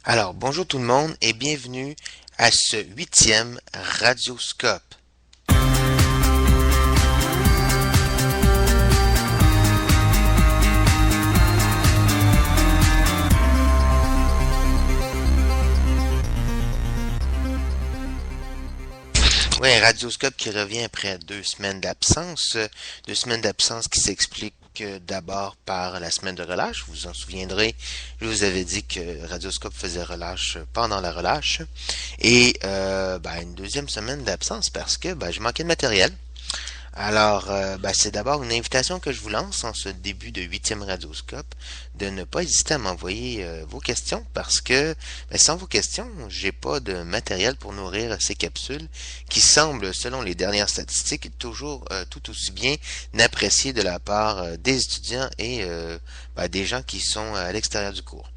Alors, bonjour tout le monde et bienvenue à ce 8e Radioscope. Oui, un Radioscope qui revient après 2 semaines d'absence. 2 semaines d'absence qui s'expliquent d'abord par la semaine de relâche. Vous vous en souviendrez, je vous avais dit que Radioscope faisait relâche pendant la relâche. Et une deuxième semaine d'absence parce que je manquais de matériel. Alors, c'est d'abord une invitation que je vous lance en ce début de 8e Radioscope de ne pas hésiter à m'envoyer vos questions parce que sans vos questions, j'ai pas de matériel pour nourrir ces capsules qui semblent, selon les dernières statistiques, toujours tout aussi bien appréciées de la part des étudiants et des gens qui sont à l'extérieur du cours.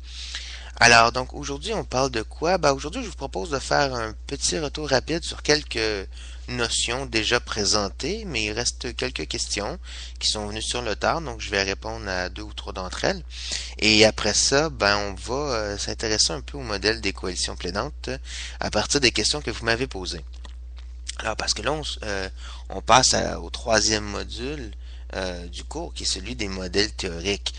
Alors, donc aujourd'hui, on parle de quoi? Aujourd'hui, je vous propose de faire un petit retour rapide sur quelques notions déjà présentées, mais il reste quelques questions qui sont venues sur le tard, donc je vais répondre à deux ou trois d'entre elles. Et après ça, on va s'intéresser un peu au modèle des coalitions plaidantes à partir des questions que vous m'avez posées. Alors, parce que là, on passe au troisième module du cours, qui est celui des modèles théoriques.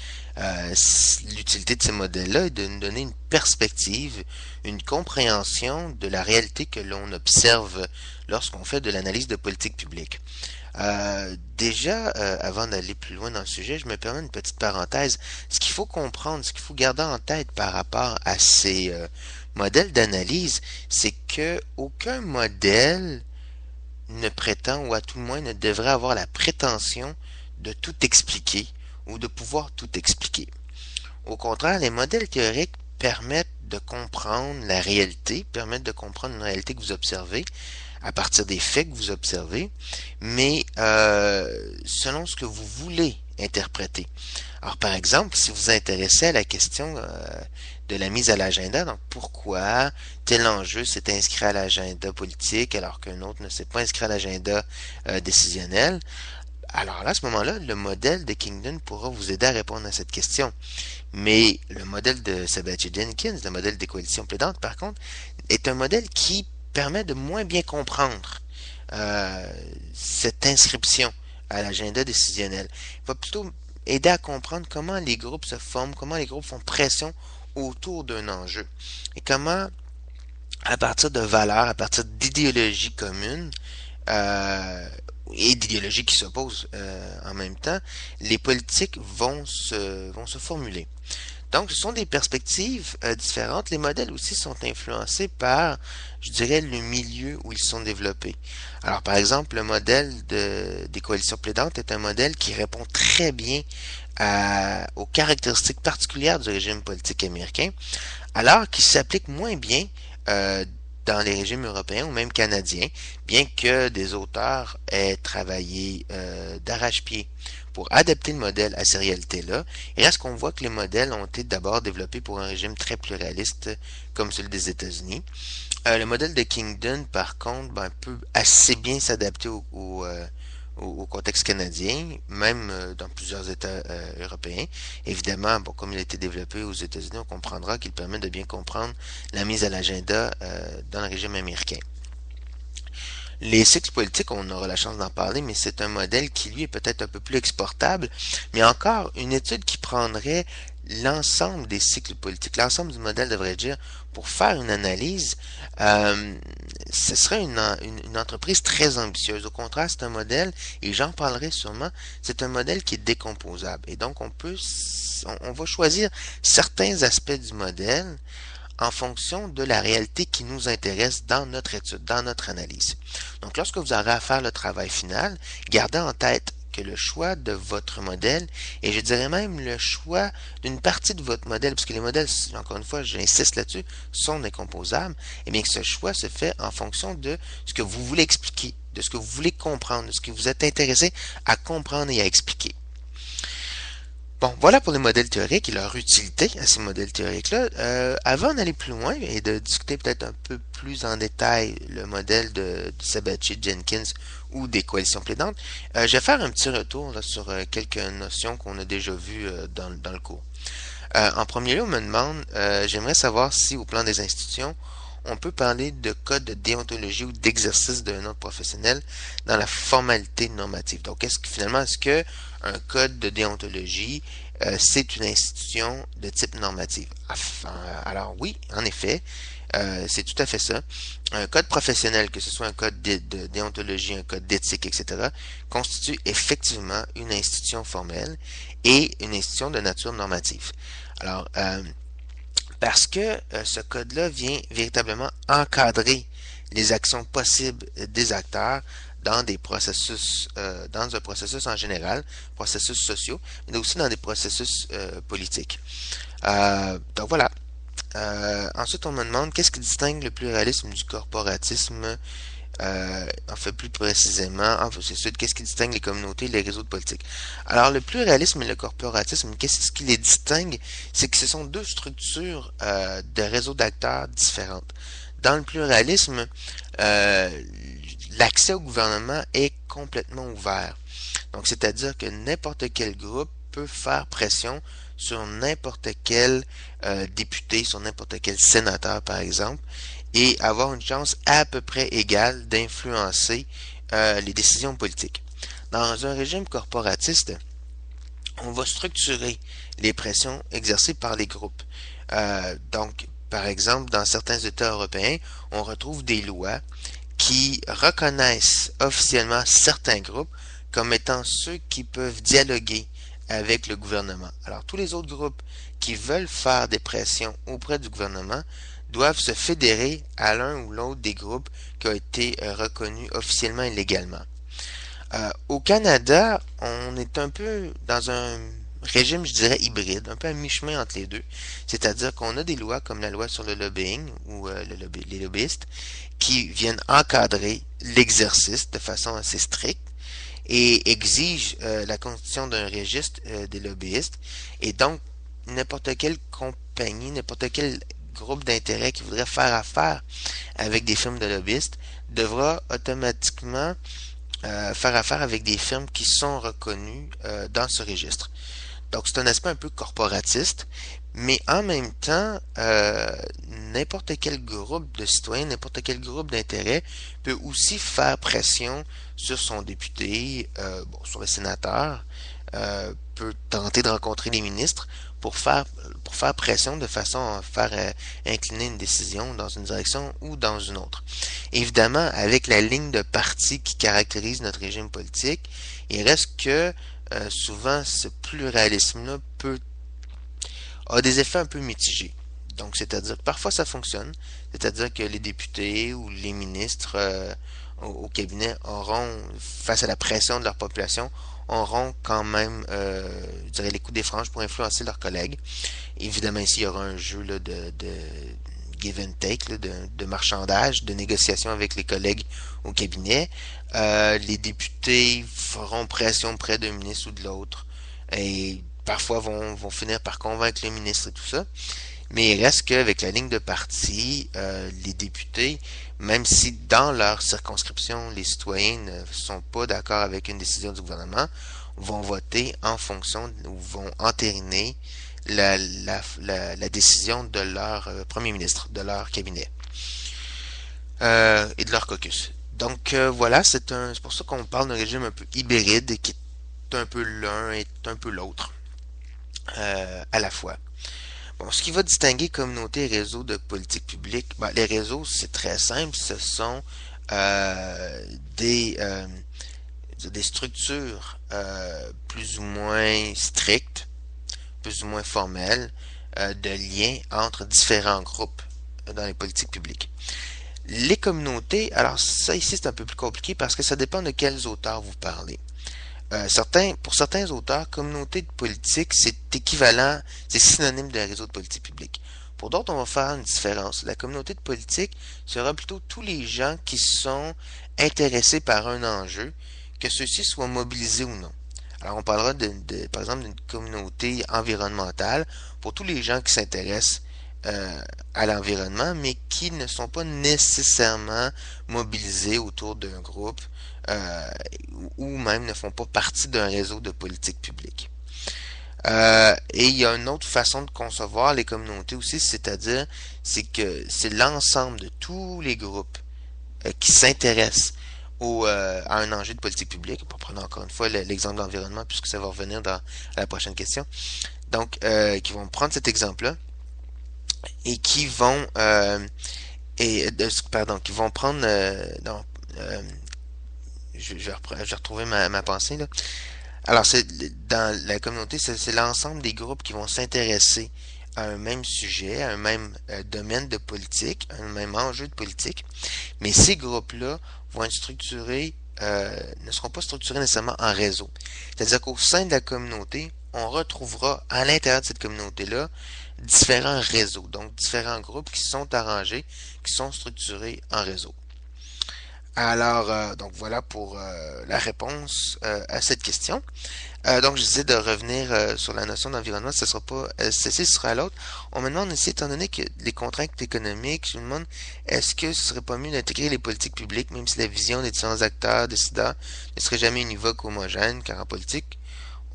L'utilité de ces modèles-là est de nous donner une perspective, une compréhension de la réalité que l'on observe lorsqu'on fait de l'analyse de politique publique. Avant d'aller plus loin dans le sujet, je me permets une petite parenthèse. Ce qu'il faut comprendre, ce qu'il faut garder en tête par rapport à ces modèles d'analyse, c'est que aucun modèle ne prétend, ou à tout le moins ne devrait avoir la prétention de tout expliquer ou de pouvoir tout expliquer. Au contraire, les modèles théoriques permettent de comprendre la réalité, permettent de comprendre une réalité que vous observez à partir des faits que vous observez, mais selon ce que vous voulez interpréter. Alors, par exemple, si vous vous intéressez à la question de la mise à l'agenda, donc pourquoi tel enjeu s'est inscrit à l'agenda politique alors qu'un autre ne s'est pas inscrit à l'agenda décisionnel, alors là, à ce moment-là, le modèle de Kingdon pourra vous aider à répondre à cette question. Mais le modèle de Sabathier-Jenkins, le modèle des coalitions plaidantes, par contre, est un modèle qui permet de moins bien comprendre cette inscription à l'agenda décisionnel. Il va plutôt aider à comprendre comment les groupes se forment, comment les groupes font pression autour d'un enjeu. Et comment, à partir de valeurs, à partir d'idéologies communes, et d'idéologies qui s'opposent en même temps, les politiques vont se formuler. Donc, ce sont des perspectives différentes. Les modèles aussi sont influencés par, je dirais, le milieu où ils sont développés. Alors, par exemple, le modèle des coalitions plaidantes est un modèle qui répond très bien aux caractéristiques particulières du régime politique américain, alors qu'il s'applique moins bien dans les régimes européens ou même canadiens, bien que des auteurs aient travaillé d'arrache-pied pour adapter le modèle à ces réalités-là. Et là, ce qu'on voit que les modèles ont été d'abord développés pour un régime très pluraliste comme celui des États-Unis. Le modèle de Kingdon, par contre, peut assez bien s'adapter au contexte canadien, même dans plusieurs États européens. Évidemment, comme il a été développé aux États-Unis, on comprendra qu'il permet de bien comprendre la mise à l'agenda dans le régime américain. Les cycles politiques, on aura la chance d'en parler, mais c'est un modèle qui, lui, est peut-être un peu plus exportable, mais encore, une étude qui prendrait l'ensemble des cycles politiques, l'ensemble du modèle, devrait dire, pour faire une analyse, ce serait une entreprise très ambitieuse. Au contraire, c'est un modèle, et j'en parlerai sûrement, c'est un modèle qui est décomposable. Et donc, on va choisir certains aspects du modèle en fonction de la réalité qui nous intéresse dans notre étude, dans notre analyse. Donc, lorsque vous aurez à faire le travail final, gardez en tête que le choix de votre modèle, et je dirais même le choix d'une partie de votre modèle, puisque les modèles, encore une fois, j'insiste là-dessus, sont décomposables, et bien que ce choix se fait en fonction de ce que vous voulez expliquer, de ce que vous voulez comprendre, de ce que vous êtes intéressé à comprendre et à expliquer. Bon, voilà pour les modèles théoriques et leur utilité à ces modèles théoriques-là. Avant d'aller plus loin et de discuter peut-être un peu plus en détail le modèle de Sabathier-Jenkins ou des coalitions plaidantes, je vais faire un petit retour là, sur quelques notions qu'on a déjà vues dans le cours. En premier lieu, on me demande, j'aimerais savoir si au plan des institutions, on peut parler de code de déontologie ou d'exercice d'un ordre professionnel dans la formalité normative. Donc, est-ce que un code de déontologie, c'est une institution de type normative? Alors oui, en effet, c'est tout à fait ça. Un code professionnel, que ce soit un code de déontologie, un code d'éthique, etc., constitue effectivement une institution formelle et une institution de nature normative. Alors, parce que ce code-là vient véritablement encadrer les actions possibles des acteurs dans un processus en général, processus sociaux, mais aussi dans des processus politiques. Donc voilà. Ensuite, on me demande qu'est-ce qui distingue le pluralisme du corporatisme, en fait plus précisément, qu'est-ce qui distingue les communautés et les réseaux de politique. Alors, le pluralisme et le corporatisme, qu'est-ce qui les distingue? C'est que ce sont deux structures de réseaux d'acteurs différentes. Dans le pluralisme, l'accès au gouvernement est complètement ouvert. Donc, c'est-à-dire que n'importe quel groupe peut faire pression sur n'importe quel député, sur n'importe quel sénateur, par exemple, et avoir une chance à peu près égale d'influencer les décisions politiques. Dans un régime corporatiste, on va structurer les pressions exercées par les groupes. Donc, par exemple, dans certains États européens, on retrouve des lois qui reconnaissent officiellement certains groupes comme étant ceux qui peuvent dialoguer avec le gouvernement. Alors, tous les autres groupes qui veulent faire des pressions auprès du gouvernement doivent se fédérer à l'un ou l'autre des groupes qui ont été reconnus officiellement et légalement. Au Canada, on est un peu dans un régime, je dirais, hybride, un peu à mi-chemin entre les deux. C'est-à-dire qu'on a des lois comme la loi sur le lobbying ou les lobbyistes qui viennent encadrer l'exercice de façon assez stricte et exigent la constitution d'un registre des lobbyistes. Et donc, n'importe quelle compagnie, n'importe quel groupe d'intérêt qui voudrait faire affaire avec des firmes de lobbyistes devra automatiquement faire affaire avec des firmes qui sont reconnues dans ce registre. Donc c'est un aspect un peu corporatiste, mais en même temps, n'importe quel groupe de citoyens, n'importe quel groupe d'intérêt peut aussi faire pression sur son député, sur le sénateur, peut tenter de rencontrer les ministres pour faire pression de façon à faire incliner une décision dans une direction ou dans une autre. Évidemment, avec la ligne de parti qui caractérise notre régime politique, il reste que souvent ce pluralisme-là a des effets un peu mitigés. Donc, c'est-à-dire que parfois ça fonctionne, c'est-à-dire que les députés ou les ministres au cabinet auront, face à la pression de leur population, auront quand même, je dirais, les coups des franges pour influencer leurs collègues. Évidemment, ici, il y aura un jeu là, de give and take, là, de marchandage, de négociation avec les collègues au cabinet. Les députés feront pression près d'un ministre ou de l'autre et parfois vont finir par convaincre le ministre et tout ça. Mais il reste qu'avec la ligne de parti, les députés, même si dans leur circonscription, les citoyens ne sont pas d'accord avec une décision du gouvernement, vont voter en fonction ou vont entériner la décision de leur premier ministre, de leur cabinet et de leur caucus. Donc voilà, c'est pour ça qu'on parle d'un régime un peu hybride qui est un peu l'un et un peu l'autre à la fois. Bon, ce qui va distinguer communauté et réseau de politique publique, les réseaux, c'est très simple, ce sont des structures plus ou moins strictes, plus ou moins formelles, de liens entre différents groupes dans les politiques publiques. Les communautés, alors ça ici c'est un peu plus compliqué parce que ça dépend de quels auteurs vous parlez. Pour certains auteurs, communauté de politique, c'est équivalent, c'est synonyme de réseau de politique publique. Pour d'autres, on va faire une différence. La communauté de politique sera plutôt tous les gens qui sont intéressés par un enjeu, que ceux-ci soient mobilisés ou non. Alors, on parlera par exemple d'une communauté environnementale pour tous les gens qui s'intéressent à l'environnement, mais qui ne sont pas nécessairement mobilisés autour d'un groupe ou même ne font pas partie d'un réseau de politique publique. Et il y a une autre façon de concevoir les communautés aussi, c'est-à-dire c'est que c'est l'ensemble de tous les groupes qui s'intéressent à un enjeu de politique publique. Pour prendre encore une fois l'exemple de l'environnement, puisque ça va revenir dans la prochaine question. Donc, qui vont prendre cet exemple-là et qui vont qui vont prendre je vais retrouver ma pensée là. Alors, c'est dans la communauté, c'est l'ensemble des groupes qui vont s'intéresser à un même sujet, à un même domaine de politique, à un même enjeu de politique. Mais ces groupes-là vont être structurés, ne seront pas structurés nécessairement en réseau. C'est-à-dire qu'au sein de la communauté, on retrouvera à l'intérieur de cette communauté-là différents réseaux, donc différents groupes qui sont arrangés, qui sont structurés en réseau. Alors, donc voilà pour la réponse à cette question. Donc, j'essaie de revenir sur la notion d'environnement. Ce sera pas ceci, ce sera l'autre. On me demande ici, étant donné que les contraintes économiques, je me demande, est-ce que ce serait pas mieux d'intégrer les politiques publiques, même si la vision des différents acteurs décideurs ne serait jamais univoque ou homogène, car en politique,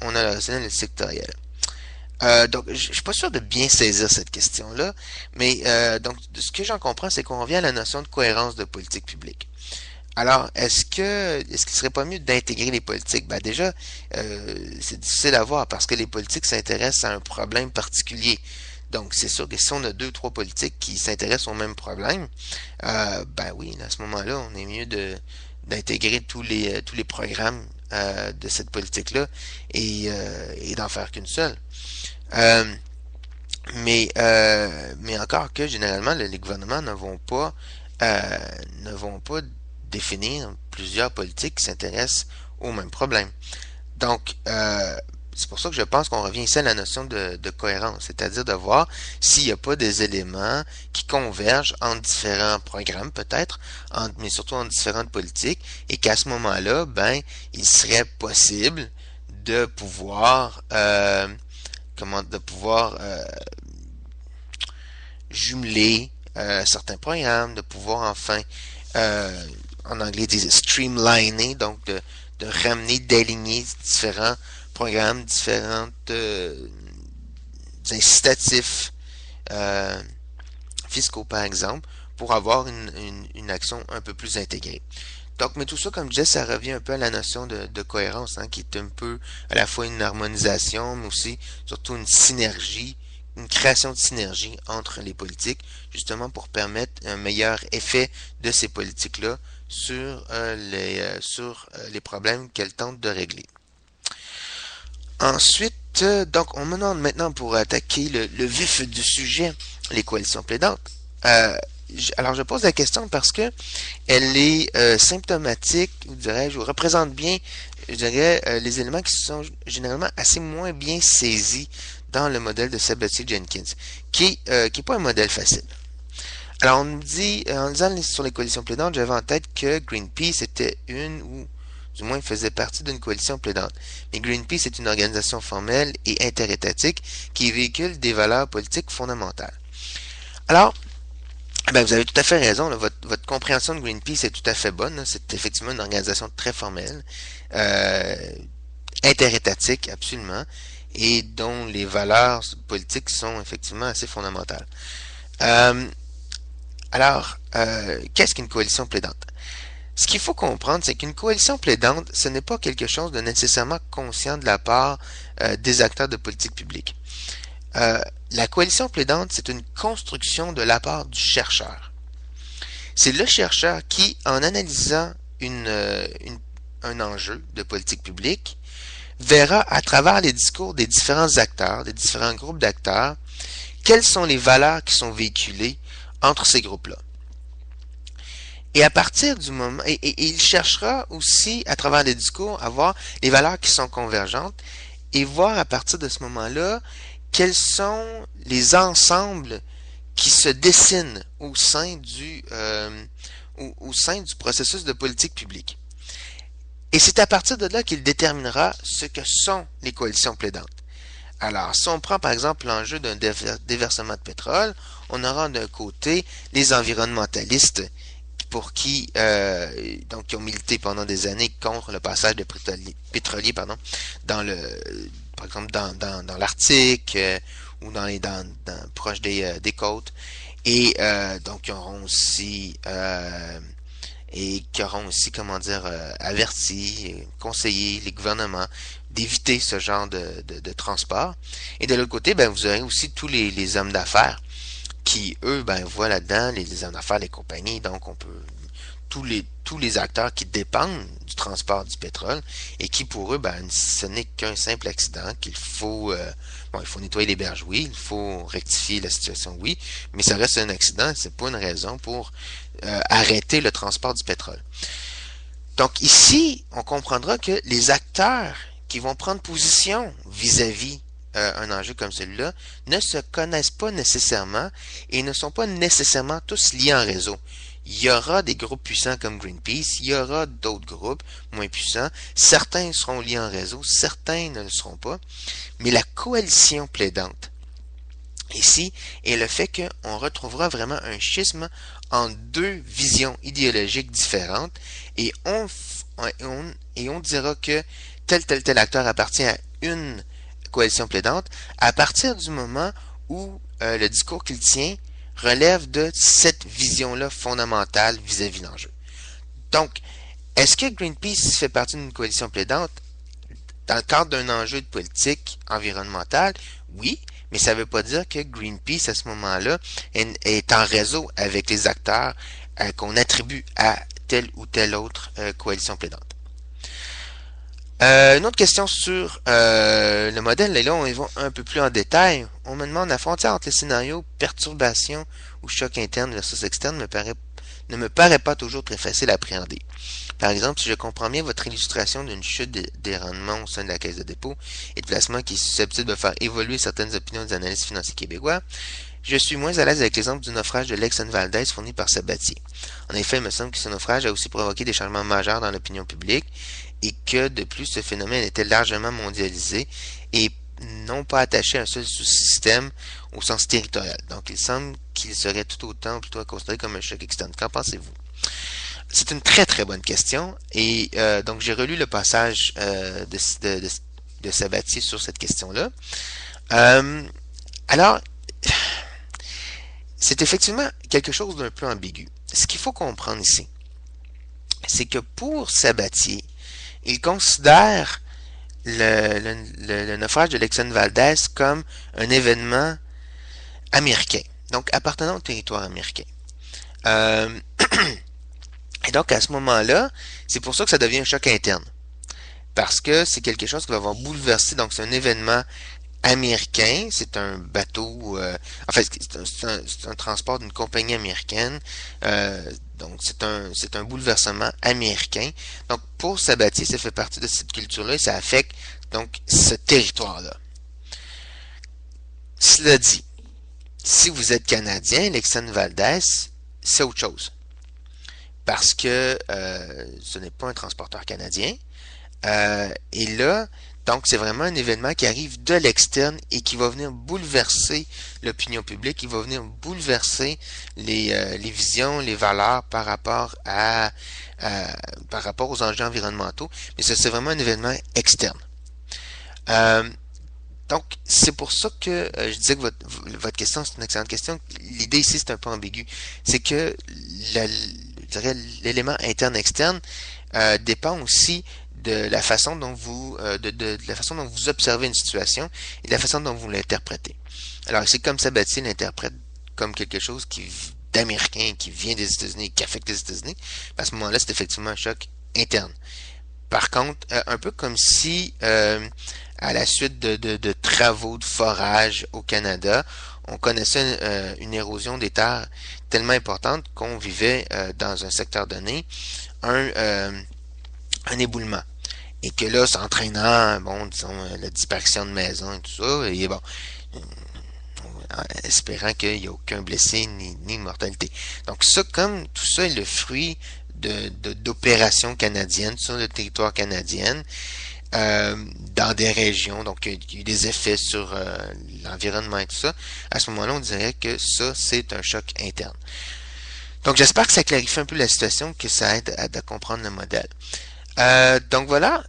on a le rationnel et le sectoriel. Donc, je suis pas sûr de bien saisir cette question-là, mais donc, ce que j'en comprends, c'est qu'on revient à la notion de cohérence de politique publique. Alors, est-ce qu'il serait pas mieux d'intégrer les politiques? Ben déjà, c'est difficile à voir parce que les politiques s'intéressent à un problème particulier. Donc, c'est sûr que si on a deux, trois politiques qui s'intéressent au même problème, ben oui, à ce moment-là, on est mieux d'intégrer tous les programmes de cette politique-là et d'en faire qu'une seule. Euh, mais encore que généralement, les gouvernements euh, ne vont pas définir plusieurs politiques qui s'intéressent au même problème. Donc, c'est pour ça que je pense qu'on revient ici à la notion de cohérence, c'est-à-dire de voir s'il n'y a pas des éléments qui convergent entre différents programmes peut-être, mais surtout entre différentes politiques, et qu'à ce moment-là, ben, il serait possible de pouvoir jumeler certains programmes, de pouvoir enfin en anglais ils disent streamliner, donc de ramener, d'aligner différents programmes, différents incitatifs fiscaux par exemple, pour avoir une action un peu plus intégrée. Donc, mais tout ça, comme je disais, ça revient un peu à la notion de cohérence, hein, qui est un peu à la fois une harmonisation, mais aussi surtout une synergie, une création de synergie entre les politiques, justement pour permettre un meilleur effet de ces politiques-là sur les problèmes qu'elles tentent de régler. Ensuite, donc, on me demande maintenant pour attaquer le vif du sujet, les coalitions plaidantes. Alors, je pose la question parce que elle est symptomatique, dirais-je, ou représente bien, je dirais, les éléments qui sont généralement assez moins bien saisis dans le modèle de Sabathia-Jenkins, qui est pas un modèle facile. Alors, on me dit, en lisant sur les coalitions plaidantes, j'avais en tête que Greenpeace était une ou du moins faisait partie d'une coalition plaidante. Mais Greenpeace est une organisation formelle et interétatique qui véhicule des valeurs politiques fondamentales. Alors, ben, vous avez tout à fait raison. Là, votre compréhension de Greenpeace est tout à fait bonne. C'est effectivement une organisation très formelle, interétatique, absolument, et dont les valeurs politiques sont effectivement assez fondamentales. Alors, qu'est-ce qu'une coalition plaidante? Ce qu'il faut comprendre, c'est qu'une coalition plaidante, ce n'est pas quelque chose de nécessairement conscient de la part des acteurs de politique publique. La coalition plaidante, c'est une construction de la part du chercheur. C'est le chercheur qui, en analysant un enjeu de politique publique, verra à travers les discours des différents acteurs, des différents groupes d'acteurs, quelles sont les valeurs qui sont véhiculées entre ces groupes-là. Et à partir du moment, et il cherchera aussi, à travers les discours, à voir les valeurs qui sont convergentes et voir à partir de ce moment-là quels sont les ensembles qui se dessinent au sein du processus de politique publique. Et c'est à partir de là qu'il déterminera ce que sont les coalitions plaidantes. Alors, si on prend par exemple l'enjeu d'un déversement de pétrole, on aura d'un côté les environnementalistes qui ont milité pendant des années contre le passage de pétroliers dans par exemple dans l'Arctique ou proche des côtes. Et donc, qui auront aussi, comment dire, averti, conseillé les gouvernements d'éviter ce genre de transport. Et de l'autre côté, ben, vous aurez aussi tous les hommes d'affaires qui, eux, ben, voient là-dedans les hommes d'affaires, les compagnies, donc on peut tous les acteurs qui dépendent du transport du pétrole et qui pour eux, ben, ce n'est qu'un simple accident qu'il faut il faut nettoyer les berges, oui, il faut rectifier la situation, oui, mais ça reste un accident, c'est pas une raison pour arrêter le transport du pétrole. Donc ici, on comprendra que les acteurs qui vont prendre position vis-à-vis un enjeu comme celui-là ne se connaissent pas nécessairement et ne sont pas nécessairement tous liés en réseau. Il y aura des groupes puissants comme Greenpeace, il y aura d'autres groupes moins puissants. Certains seront liés en réseau, certains ne le seront pas. Mais la coalition plaidante ici est le fait qu'on retrouvera vraiment un schisme en deux visions idéologiques différentes et on dira que tel acteur appartient à une coalition plaidante à partir du moment où le discours qu'il tient relève de cette vision-là fondamentale vis-à-vis de l'enjeu. Donc, est-ce que Greenpeace fait partie d'une coalition plaidante dans le cadre d'un enjeu de politique environnementale? Oui, mais ça ne veut pas dire que Greenpeace, à ce moment-là, est en réseau avec les acteurs qu'on attribue à telle ou telle autre coalition plaidante. Une autre question sur le modèle, et là on y va un peu plus en détail. On me demande la frontière entre les scénarios perturbation ou choc interne versus externe ne me paraît pas toujours très facile à appréhender. Par exemple, si je comprends bien votre illustration d'une chute des rendements au sein de la caisse de dépôt et de placement qui est susceptible de faire évoluer certaines opinions des analystes financiers québécois, je suis moins à l'aise avec l'exemple du naufrage de l'Exxon Valdez fourni par Sabatier. En effet, il me semble que ce naufrage a aussi provoqué des changements majeurs dans l'opinion publique et que, de plus, ce phénomène était largement mondialisé et non pas attaché à un seul sous-système au sens territorial. Donc, il semble qu'il serait tout autant plutôt à considérer comme un choc externe. Qu'en pensez-vous? C'est une très très bonne question et donc j'ai relu le passage de Sabatier sur cette question-là. Alors, c'est effectivement quelque chose d'un peu ambigu. Ce qu'il faut comprendre ici, c'est que pour Sabatier, il considère le naufrage de l'Exxon Valdez comme un événement américain, donc appartenant au territoire américain. Et donc, à ce moment-là, c'est pour ça que ça devient un choc interne. Parce que c'est quelque chose qui va avoir bouleversé, donc c'est un événement américain, c'est un bateau, en fait, c'est un transport d'une compagnie américaine, donc c'est un bouleversement américain. Donc, pour Sabatier, ça fait partie de cette culture-là et ça affecte, donc, ce territoire-là. Cela dit, si vous êtes Canadien, l'Exxon Valdez, c'est autre chose. Parce que ce n'est pas un transporteur canadien. Et là, donc c'est vraiment un événement qui arrive de l'externe et qui va venir bouleverser l'opinion publique, qui va venir bouleverser les visions, les valeurs par rapport aux enjeux environnementaux. Mais ça, c'est vraiment un événement externe. Donc, c'est pour ça que je disais que votre question, c'est une excellente question. L'idée ici, c'est un peu ambigu. C'est que je dirais l'élément interne-externe dépend aussi de la façon dont vous de la façon dont vous observez une situation et de la façon dont vous l'interprétez. Alors, c'est comme Sabatier l'interprète comme quelque chose d'américain, qui vient des États-Unis, qui affecte les États-Unis. À ce moment-là, c'est effectivement un choc interne. Par contre, un peu comme si à la suite de travaux de forage au Canada, on connaissait une érosion des terres tellement importante qu'on vivait dans un secteur donné un éboulement. Et que là, ça entraînant, bon, disons, la disparition de maisons et tout ça, et bon, espérant qu'il n'y a aucun blessé ni mortalité. Donc ça, comme tout ça est le fruit d'opérations canadiennes sur le territoire canadien, dans des régions, donc il y a eu des effets sur l'environnement et tout ça, à ce moment-là, on dirait que ça, c'est un choc interne. Donc j'espère que ça clarifie un peu la situation, que ça aide à comprendre le modèle. Donc voilà,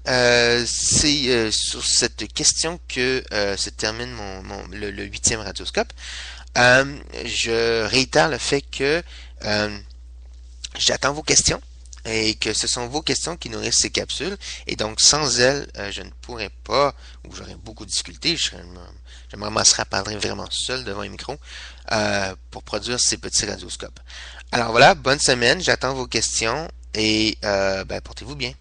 c'est sur cette question que se termine le 8e radioscope. Je réitère le fait que euh, j'attends vos questions et que ce sont vos questions qui nourrissent ces capsules. Et donc, sans elles, je ne pourrais pas, ou j'aurais beaucoup de difficultés, je me ramasserais à parler vraiment seul devant un micro pour produire ces petits radioscopes. Alors voilà, bonne semaine, j'attends vos questions et ben, portez-vous bien.